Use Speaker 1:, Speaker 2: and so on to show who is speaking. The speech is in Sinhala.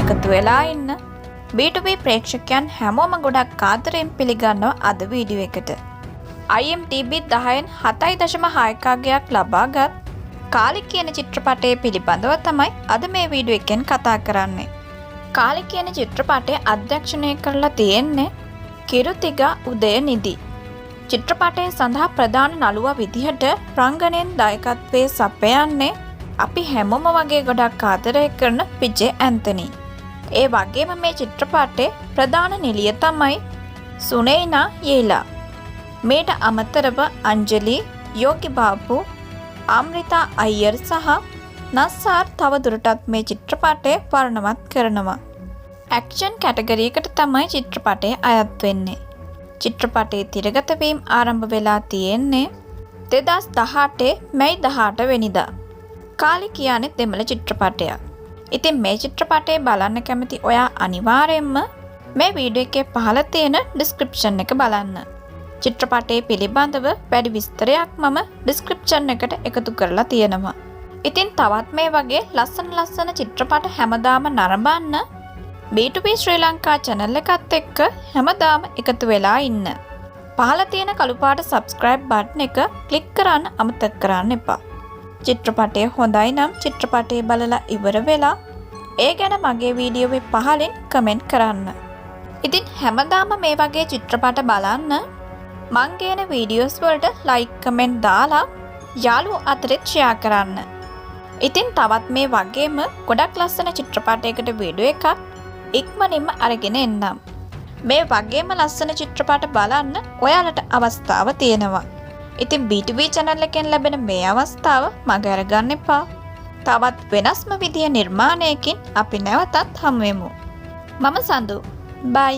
Speaker 1: එකතු වෙලා ඉන්න. B2B ප්‍රේක්ෂකයන් හැමෝම ගොඩක් ආදරයෙන් පිළිගන්නවා අද වීඩියෝ එකට. IMDb 10න් 7.6 අගයක් ලබාගත් කාලි කියන චිත්‍රපටයේ පිළිබඳව තමයි අද මේ වීඩියෝ එකෙන් කතා කරන්නේ. කාලි කියන චිත්‍රපටය අධ්‍යක්ෂණය කරලා තියෙන්නේ කිරුතිගා උදයනිදි. චිත්‍රපටය සඳහා ප්‍රධාන නළුවා විදිහට රංගනයෙන් දායකත්වයේ සපයන්නේ අපි හැමෝම වගේ ගොඩක් ආදරය කරන විජේ ඇන්තනි. ඒ වගේම මේ චිත්‍රපටයේ ප්‍රධාන නිළිය තමයි සුනේනා යේලා. මේට අමතරව අංජලි, යෝගි බාබු, අම්රිතා අයියර් සහ නස්සාර් තවදුරටත් මේ චිත්‍රපටය වර්ණවත් කරනවා. ඇක්ෂන් කැටගරියකට තමයි චිත්‍රපටය අයත් වෙන්නේ. චිත්‍රපටයේ තිරගත වීම ආරම්භ වෙලා තියෙන්නේ 2018 මැයි 18 වෙනිදා. කාලි කියන්නේ දෙමළ චිත්‍රපටයක්. ඉතින් මේ චිත්‍රපටය බලන්න කැමති ඔයා අනිවාර්යයෙන්ම මේ වීඩියෝ එකේ පහළ තියෙන ඩිස්ක්‍රිප්ෂන් එක බලන්න. චිත්‍රපටයේ පිළිබඳව වැඩි විස්තරයක් මම ඩිස්ක්‍රිප්ෂන් එකට එකතු කරලා තියෙනවා. ඉතින් තවත් මේ වගේ ලස්සන චිත්‍රපට හැමදාම නරඹන්න B2B ශ්‍රී ලංකා channel එකත් එක්ක හැමදාම එකතු වෙලා ඉන්න. පහළ තියෙන කළු පාට subscribe button එක click කරන්න අමතක කරන්න එපා. චිත්‍රපටය හොඳයි නම් චිත්‍රපටය බලලා ඉවර වෙලා ඒ ගැන මගේ වීඩියෝවේ පහලින් කමෙන්ට් කරන්න. ඉතින් හැමදාම මේ වගේ චිත්‍රපට බලන්න මං ගේන වීඩියෝස් වලට like comment දාලා යාළුවෝ අතරේ share කරන්න. ඉතින් තවත් මේ වගේම ගොඩක් ලස්සන චිත්‍රපටයකට වීඩියෝ එකක් ඉක්මනින්ම අරගෙන එන්නම්. මේ වගේම ලස්සන චිත්‍රපට බලන්න ඔයාලට අවස්ථාව තියෙනවා. ඉතින් B2B channel එකෙන් ලැබෙන මේ අවස්ථාව මග අරගන්න එපා. තවත් වෙනස්ම විදිය නිර්මාණයකින් අපි නැවතත් හමු වෙමු. මම සඳු. බයි.